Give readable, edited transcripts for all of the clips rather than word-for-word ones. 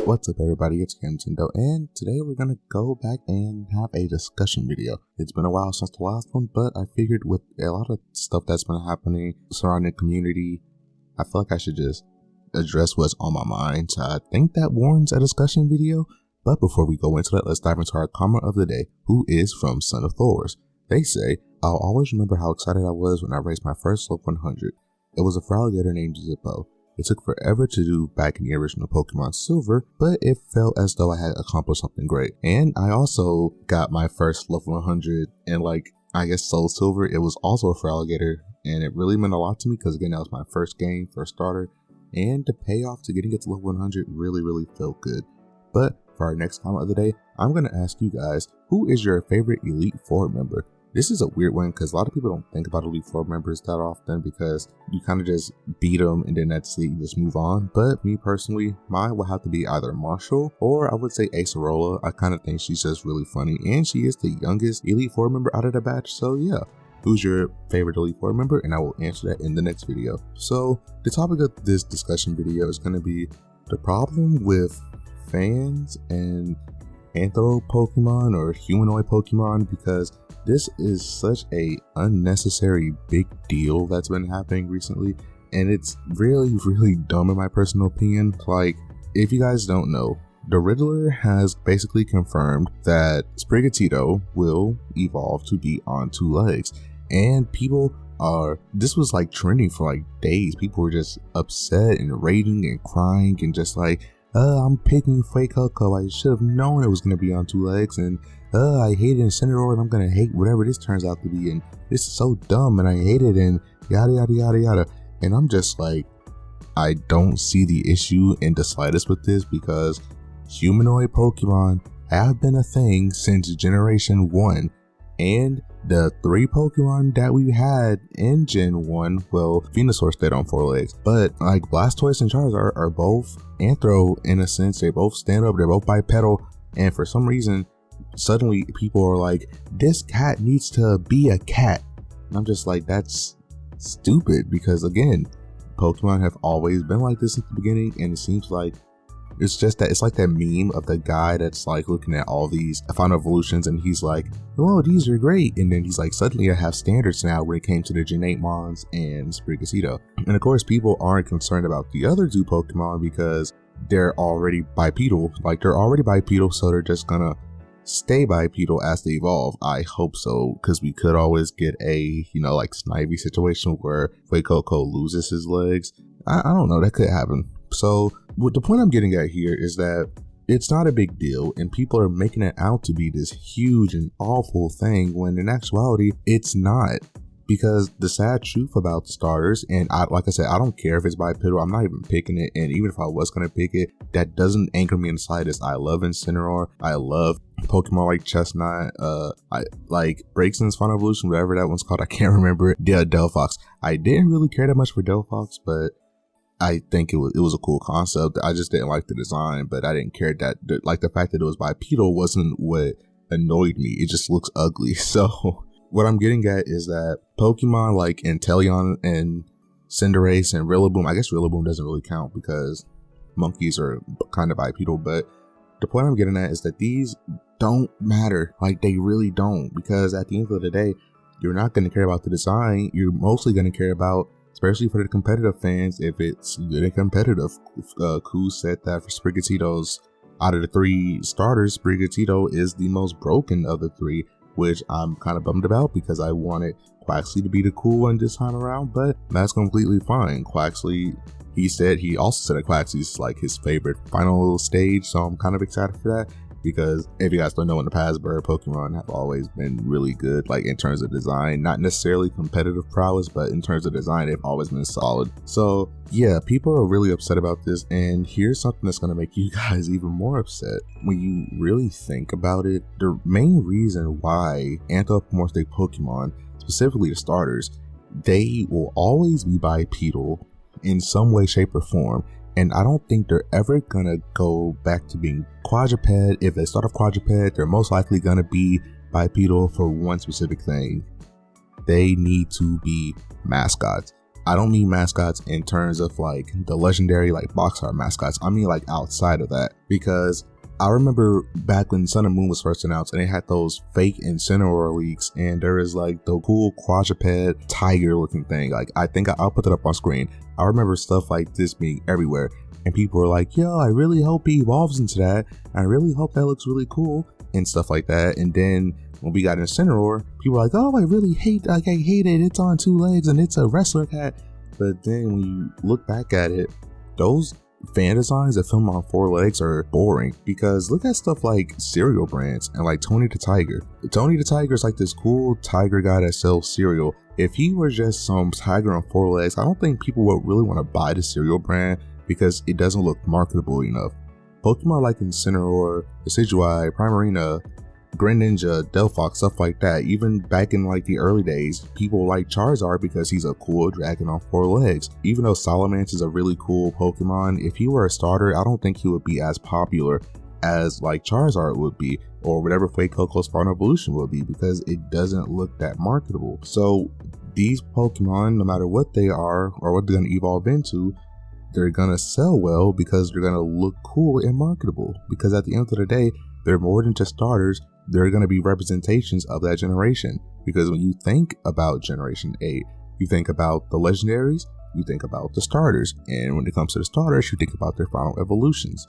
What's up everybody, it's KamTendo, and today we're gonna go back and have a discussion video. It's been a while since the last one, but I figured with a lot of stuff that's been happening surrounding the community, I feel like I should just address what's on my mind. So I think that warrants a discussion video. But before we go into that, let's dive into our comment of the day, who is from Son of Thors. They say, I'll always remember how excited I was when I raised my first level 100. It was a Fraligator named Zippo. It took forever to do back in the original Pokemon Silver, but it felt as though I had accomplished something great. And I also got my first level 100 and I guess Soul Silver. It was also a Fraligator, and it really meant a lot to me because again, that was my first game, first starter, and the payoff to getting it to level 100 really felt good. But for our next comment of the day, I'm going to ask you guys, who is your favorite Elite Four member? This is a weird one because a lot of people don't think about Elite Four members that often because you kind of just beat them and then that's it, you just move on. But me personally, mine would have to be either Marshall or I would say Acerola. I kind of think she's just really funny and she is the youngest Elite Four member out of the batch. So yeah, who's your favorite Elite Four member? And I will answer that in the next video. So the topic of this discussion video is going to be the problem with fans and anthro Pokemon or humanoid Pokemon, because this is such a unnecessary big deal that's been happening recently, and it's really dumb in my personal opinion. Like, if you guys don't know, the Riddler has basically confirmed that Sprigatito will evolve to be on two legs, and this was like trending for like days. People were just upset and raging and crying and just like, I'm picking Fake Coco. I should have known it was going to be on two legs, and I hate it in Incineroar, and I'm going to hate whatever this turns out to be, and this is so dumb, and I hate it, and yada. And I'm just like, I don't see the issue in the slightest with this, because humanoid Pokemon have been a thing since Generation 1, and the 3 Pokemon that we had in Gen 1, well, Venusaur stayed on 4 legs, but like Blastoise and Charizard are both anthro in a sense. They both stand up, they're both bipedal, and for some reason, suddenly people are like, this cat needs to be a cat. And I'm just like, that's stupid, because again, Pokemon have always been like this at the beginning, and it seems like it's just that it's like that meme of the guy that's like looking at all these final evolutions and he's like, oh, these are great, and then he's like, suddenly I have standards now when it came to the Gen 8 Mons and Sprigatito. And of course people aren't concerned about the other two Pokemon because they're already bipedal. Like, they're already bipedal, so they're just gonna stay bipedal as they evolve. I hope so, because we could always get a, like Snivy situation where Fuecoco loses his legs. I don't know, that could happen. So what the point I'm getting at here is that it's not a big deal, and people are making it out to be this huge and awful thing when in actuality it's not. Because the sad truth about starters, and like I said, I don't care if it's bipedal, I'm not even picking it, and even if I was going to pick it, that doesn't anchor me in the slightest. I love Incineroar, I love Pokemon like Chestnut, I like Braixen's Final Evolution, whatever that one's called, I can't remember it. Yeah, Delphox. I didn't really care that much for Delphox, but I think it was a cool concept. I just didn't like the design, but I didn't care that like the fact that it was bipedal wasn't what annoyed me. It just looks ugly. So what I'm getting at is that Pokemon like Inteleon and Cinderace and Rillaboom, I guess Rillaboom doesn't really count because monkeys are kind of bipedal, but the point I'm getting at is that these don't matter. Like, they really don't, because at the end of the day, you're not going to care about the design. You're mostly going to care about, especially for the competitive fans, if it's good and competitive. Koo said that for Sprigatito's, out of the 3 starters, Sprigatito is the most broken of the 3, which I'm kind of bummed about because I wanted Quaxly to be the cool one this time around, but that's completely fine. Quaxly, he also said that Quaxly is like his favorite final stage, so I'm kind of excited for that. Because if you guys don't know, in the past, bird Pokemon have always been really good, like in terms of design, not necessarily competitive prowess, but in terms of design, they've always been solid. So yeah, people are really upset about this, and here's something that's going to make you guys even more upset. When you really think about it, the main reason why anthropomorphic Pokemon, specifically the starters, they will always be bipedal in some way, shape, or form. And I don't think they're ever gonna go back to being quadruped. If they start off quadruped, they're most likely gonna be bipedal for one specific thing. They need to be mascots. I don't mean mascots in terms of like the legendary like box art mascots. I mean like outside of that, because I remember back when Sun and Moon was first announced and they had those fake Incineroar leaks, and there is like the cool quadruped tiger looking thing. Like I think I'll put that up on screen. I remember stuff like this being everywhere, and people were like, yo, I really hope he evolves into that. I really hope that looks really cool and stuff like that. And then when we got Incineroar, people were like, oh, I really hate, like I hate it. It's on 2 legs and it's a wrestler cat. But then when you look back at it, those fan designs that film on 4 legs are boring, because look at stuff like cereal brands and like Tony the Tiger. Tony the Tiger is like this cool tiger guy that sells cereal. If he were just some tiger on 4 legs, I don't think people would really want to buy the cereal brand because it doesn't look marketable enough. Pokemon like Incineroar, Decidueye, Primarina, Greninja, Delphox, stuff like that. Even back in like the early days, people like Charizard because he's a cool dragon on 4 legs. Even though Salamence is a really cool Pokemon, if he were a starter, I don't think he would be as popular as like Charizard would be, or whatever Fuecoco's final evolution will be, because it doesn't look that marketable. So these Pokemon, no matter what they are or what they're going to evolve into, they're going to sell well because they're going to look cool and marketable. Because at the end of the day, they're more than just starters. They're going to be representations of that generation. Because when you think about Generation 8, you think about the legendaries, you think about the starters. And when it comes to the starters, you think about their final evolutions.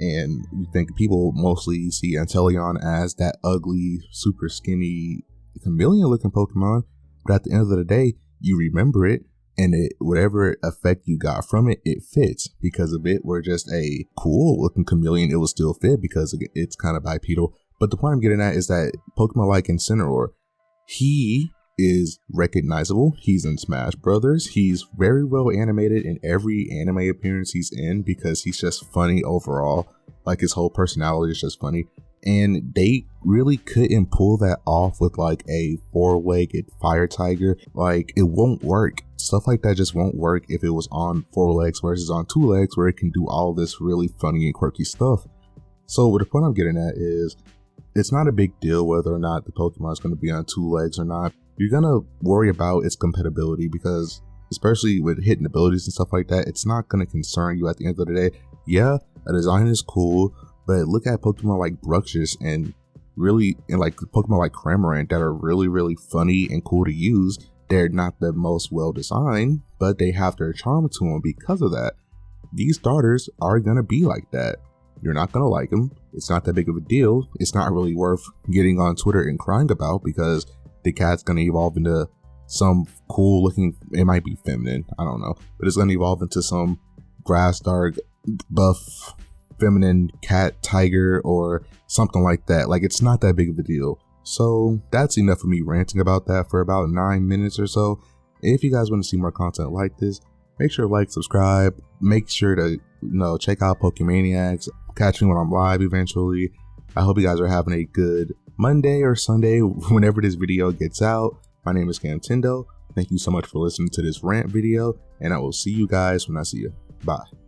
And you think people mostly see Anteleon as that ugly, super skinny, chameleon looking Pokemon. But at the end of the day, you remember it, and whatever effect you got from it, it fits. Because if it were just a cool looking chameleon, it would still fit because it's kind of bipedal. But the point I'm getting at is that Pokemon like Incineroar, he is recognizable. He's in Smash Brothers. He's very well animated in every anime appearance he's in because he's just funny overall. Like his whole personality is just funny. And they really couldn't pull that off with like a 4-legged fire tiger. Like it won't work. Stuff like that just won't work if it was on 4 legs versus on 2 legs, where it can do all this really funny and quirky stuff. So the point I'm getting at is, it's not a big deal whether or not the Pokemon is going to be on 2 legs or not. You're going to worry about its compatibility because, especially with hidden abilities and stuff like that, it's not going to concern you at the end of the day. Yeah, a design is cool, but look at Pokemon like Bruxish and like Pokemon like Cramorant that are really, really funny and cool to use. They're not the most well designed, but they have their charm to them because of that. These starters are going to be like that. You're not going to like them. It's not that big of a deal. It's not really worth getting on Twitter and crying about because the cat's going to evolve into some cool looking, it might be feminine, I don't know, but it's going to evolve into some grass dark buff feminine cat tiger or something like that. Like, it's not that big of a deal. So that's enough of me ranting about that for about 9 minutes or so. If you guys want to see more content like this, make sure to like, subscribe, make sure to check out Pokemaniacs, catch me when I'm live eventually. I hope you guys are having a good Monday or Sunday whenever this video gets out. My name is KamTendo. Thank you so much for listening to this rant video, and I will see you guys when I see you. Bye.